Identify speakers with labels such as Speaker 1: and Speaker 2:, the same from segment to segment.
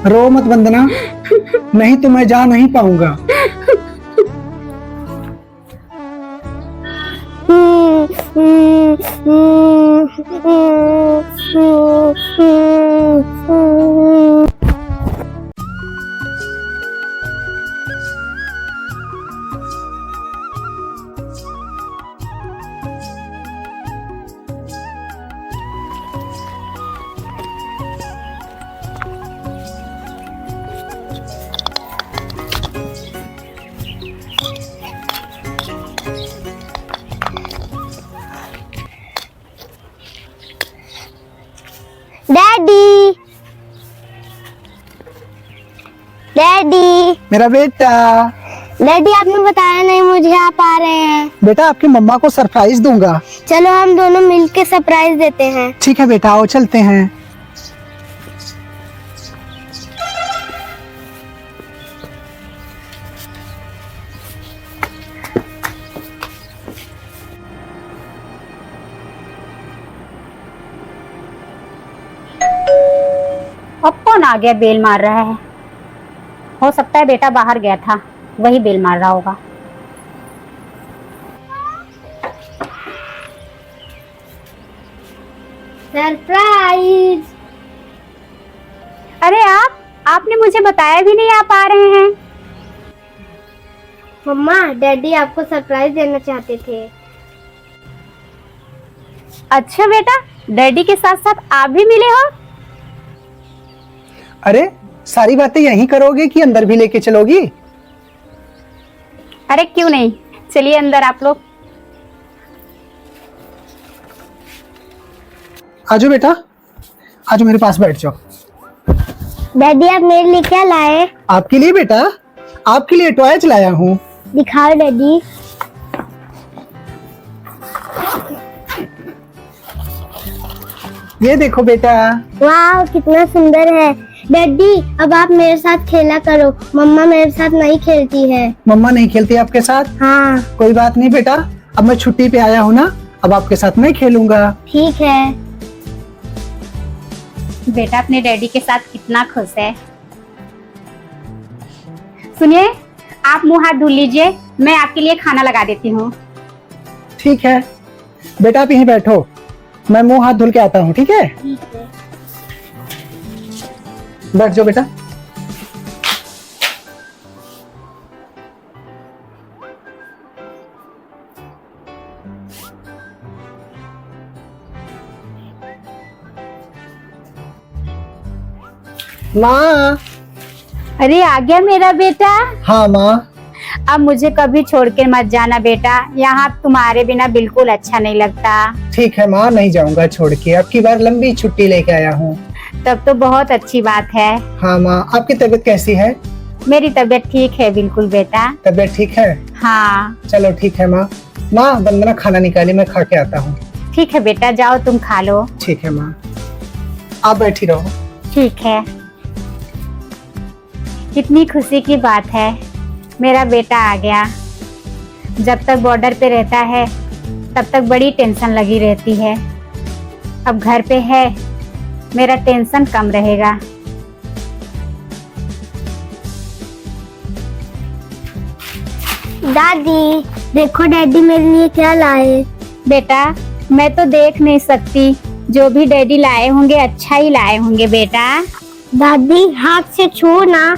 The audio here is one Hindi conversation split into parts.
Speaker 1: रो मत वंदना, नहीं तो मैं जा नहीं पाऊंगा।
Speaker 2: डैडी, डैडी,
Speaker 1: मेरा बेटा।
Speaker 2: डैडी आपने बताया नहीं मुझे आप आ रहे हैं।
Speaker 1: बेटा आपकी मम्मा को सरप्राइज दूंगा।
Speaker 2: चलो हम दोनों मिलके सरप्राइज देते हैं।
Speaker 1: ठीक है बेटा, आओ चलते हैं।
Speaker 3: अब कौन आ गया बेल मार रहा है? हो सकता है बेटा बाहर गया था, वही बेल मार रहा होगा।
Speaker 2: सरप्राइज।
Speaker 3: अरे आपने मुझे बताया भी नहीं आप आ रहे हैं।
Speaker 2: मम्मा, डैडी आपको सरप्राइज देना चाहते थे।
Speaker 3: अच्छा बेटा, डैडी के साथ साथ आप भी मिले हो?
Speaker 1: अरे सारी बातें यहीं करोगे कि अंदर भी लेके चलोगी?
Speaker 3: अरे क्यों नहीं, चलिए अंदर आप लोग।
Speaker 1: आजो बेटा, आजो मेरे पास बैठ जाओ।
Speaker 2: डैडी आप मेरे लिए क्या लाए?
Speaker 1: आपके लिए बेटा, आपके लिए टॉयज लाया हूँ।
Speaker 2: दिखाओ डैडी।
Speaker 1: ये देखो बेटा।
Speaker 2: वाह कितना सुंदर है। डैडी अब आप मेरे साथ खेला करो, मम्मा मेरे साथ नहीं खेलती है।
Speaker 1: मम्मा नहीं खेलती आपके साथ?
Speaker 2: हाँ
Speaker 1: कोई बात नहीं बेटा, अब मैं छुट्टी पे आया हूँ ना, अब आपके साथ मैं खेलूंगा।
Speaker 2: ठीक है।
Speaker 3: बेटा अपने डैडी के साथ कितना खुश है। सुनिए, आप मुंह हाथ धुल लीजिए, मैं आपके लिए खाना लगा देती हूँ।
Speaker 1: ठीक है बेटा, आप यहीं बैठो, मैं मुंह हाथ धुल के आता हूँ। ठीक है,
Speaker 2: ठीक है।
Speaker 1: बैठ जाओ बेटा। माँ।
Speaker 3: अरे आ गया मेरा बेटा।
Speaker 1: हाँ माँ।
Speaker 3: अब मुझे कभी छोड़ के मत जाना बेटा, यहाँ तुम्हारे बिना बिल्कुल अच्छा नहीं लगता।
Speaker 1: ठीक है माँ, नहीं जाऊंगा छोड़ के, अब की बार लंबी छुट्टी लेके आया हूँ।
Speaker 3: तब तो बहुत अच्छी बात है।
Speaker 1: हाँ माँ, आपकी तबीयत कैसी है?
Speaker 3: मेरी तबीयत ठीक है बिल्कुल बेटा।
Speaker 1: तबीयत ठीक है?
Speaker 3: हाँ
Speaker 1: चलो ठीक है माँ। माँ वंदना खाना निकाली, मैं खा के आता हूँ।
Speaker 3: ठीक है बेटा, जाओ तुम खा लो।
Speaker 1: ठीक है माँ, आप बैठी रहो।
Speaker 3: ठीक है। कितनी खुशी की बात है, मेरा बेटा आ गया। जब तक बॉर्डर पे रहता है तब तक बड़ी टेंशन लगी रहती है, अब घर पे है मेरा टेंशन कम रहेगा।
Speaker 2: दादी देखो डैडी मेरे लिए क्या लाए।
Speaker 3: बेटा मैं तो देख नहीं सकती, जो भी डैडी लाए होंगे अच्छा ही लाए होंगे बेटा।
Speaker 2: दादी हाथ से छू ना।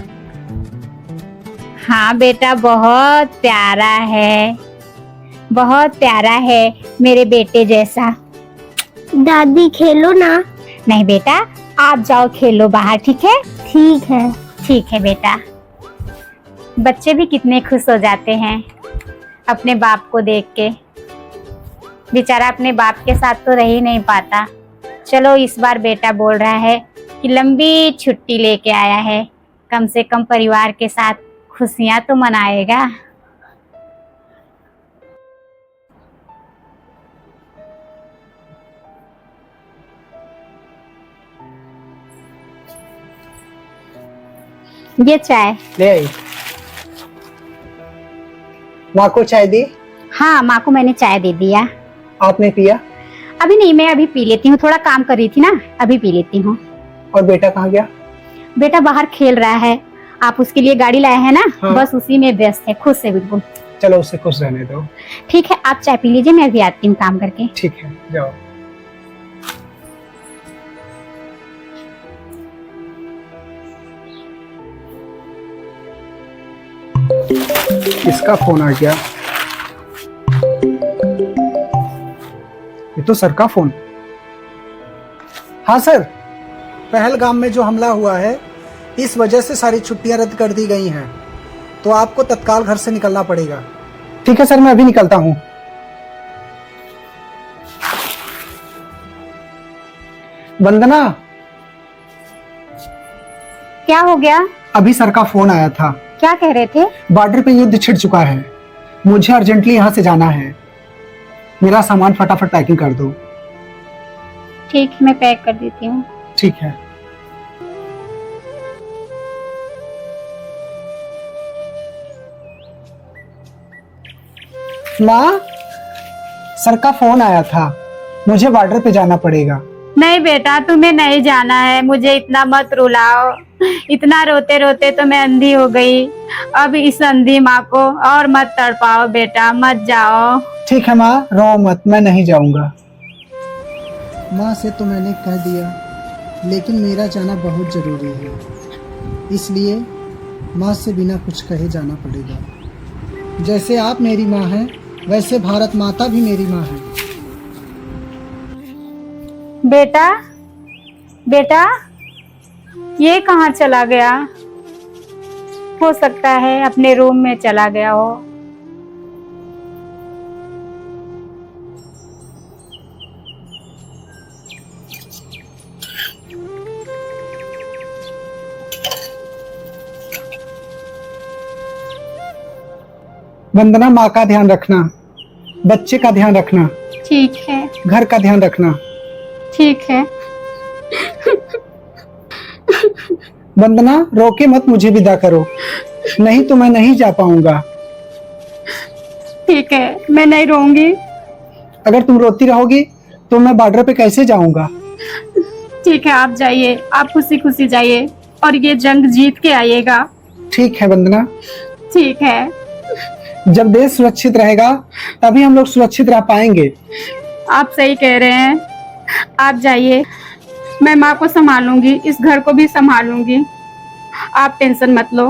Speaker 3: हाँ बेटा, बहुत प्यारा है, बहुत प्यारा है, मेरे बेटे जैसा।
Speaker 2: दादी खेलो ना।
Speaker 3: नहीं बेटा, आप जाओ खेलो बाहर। ठीक है?
Speaker 2: ठीक है।
Speaker 3: ठीक है बेटा। बच्चे भी कितने खुश हो जाते हैं अपने बाप को देख के। बेचारा अपने बाप के साथ तो रह ही नहीं पाता। चलो इस बार बेटा बोल रहा है कि लंबी छुट्टी लेके आया है, कम से कम परिवार के साथ खुशियां तो मनाएगा। ये चाय
Speaker 1: ले आई। माँ को चाय दी?
Speaker 3: हाँ, माँ को मैंने चाय दे दिया।
Speaker 1: आपने पिया?
Speaker 3: अभी नहीं, मैं अभी पी लेती हूँ, थोड़ा काम कर रही थी ना, अभी पी लेती हूँ।
Speaker 1: और बेटा कहाँ गया?
Speaker 3: बेटा बाहर खेल रहा है। आप उसके लिए गाड़ी लाए हैं ना?
Speaker 1: हाँ।
Speaker 3: बस उसी में व्यस्त है, खुश है बिल्कुल।
Speaker 1: चलो उसे खुश रहने दो।
Speaker 3: ठीक है, आप चाय पी लीजिए, मैं भी आती हूँ काम करके।
Speaker 1: ठीक है, जाओ। किसका फोन आ गया? ये तो सर का फोन। हाँ सर, पहलगाम में जो हमला हुआ है, इस वजह से सारी छुट्टियां रद्द कर दी गई हैं, तो आपको तत्काल घर से निकलना पड़ेगा। ठीक है सर, मैं अभी निकलता हूँ। वंदना,
Speaker 3: क्या हो गया?
Speaker 1: अभी सर का फोन आया था।
Speaker 3: क्या कह रहे थे?
Speaker 1: बॉर्डर पे युद्ध छिड़ चुका है, मुझे अर्जेंटली यहाँ से जाना है। मेरा सामान फटाफट पैकिंग कर दो।
Speaker 3: ठीक है, मैं पैक कर देती हूँ।
Speaker 1: ठीक है। माँ, सर का फोन आया था, मुझे बॉर्डर पे जाना पड़ेगा।
Speaker 3: नहीं बेटा, तुम्हें नहीं जाना है। मुझे इतना मत रुलाओ। इतना रोते रोते तो मैं अंधी हो गई। अब इस अंधी माँ को और मत तड़पाओ बेटा, मत जाओ।
Speaker 1: ठीक है माँ, रो मत, मैं नहीं जाऊंगा। माँ से तो मैंने कह दिया, लेकिन मेरा जाना बहुत जरूरी है, इसलिए माँ से बिना कुछ कहे जाना पड़ेगा। जैसे आप मेरी माँ हैं, वैसे भारत माता भी मेरी माँ है।
Speaker 3: बेटा, बेटा, ये कहाँ चला गया? हो सकता है अपने रूम में चला गया हो।
Speaker 1: वंदना, माँ का ध्यान रखना, बच्चे का ध्यान रखना,
Speaker 3: ठीक है,
Speaker 1: घर का ध्यान रखना।
Speaker 3: ठीक है।
Speaker 1: वंदना, रोके मत, मुझे विदा करो, नहीं तो मैं नहीं जा पाऊंगा।
Speaker 3: ठीक है, मैं नहीं रोऊंगी।
Speaker 1: अगर तुम रोती रहोगी तो मैं बॉर्डर पे कैसे जाऊंगा?
Speaker 3: ठीक है, आप जाइए, आप खुशी खुशी जाइए और ये जंग जीत के आइएगा।
Speaker 1: ठीक है वंदना,
Speaker 3: ठीक है।
Speaker 1: जब देश सुरक्षित रहेगा तभी हम लोग सुरक्षित रह पाएंगे।
Speaker 3: आप सही कह रहे हैं। आप जाइए, मैं माँ को संभालूंगी, इस घर को भी संभालूंगी। आप टेंशन मत लो।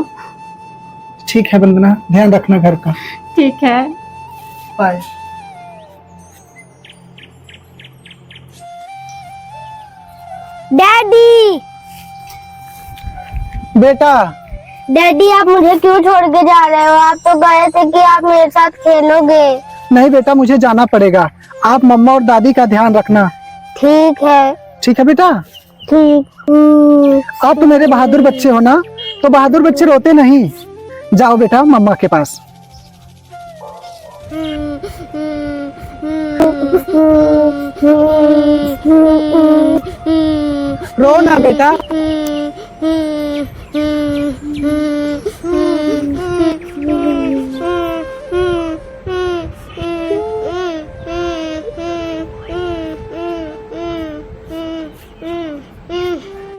Speaker 1: ठीक है वंदना, ध्यान रखना घर का।
Speaker 3: ठीक है।
Speaker 1: बाय।
Speaker 2: डैडी,
Speaker 1: बेटा,
Speaker 2: डैडी आप मुझे क्यों छोड़ के जा रहे हो? आप तो गए थे कि आप मेरे साथ खेलोगे।
Speaker 1: नहीं बेटा, मुझे जाना पड़ेगा। आप मम्मा और दादी का ध्यान रखना।
Speaker 2: ठीक है।
Speaker 1: ठीक है बेटा।
Speaker 2: ठीक।
Speaker 1: आप तो मेरे बहादुर बच्चे हो ना, तो बहादुर बच्चे रोते नहीं। जाओ बेटा मम्मा के पास। रो ना बेटा।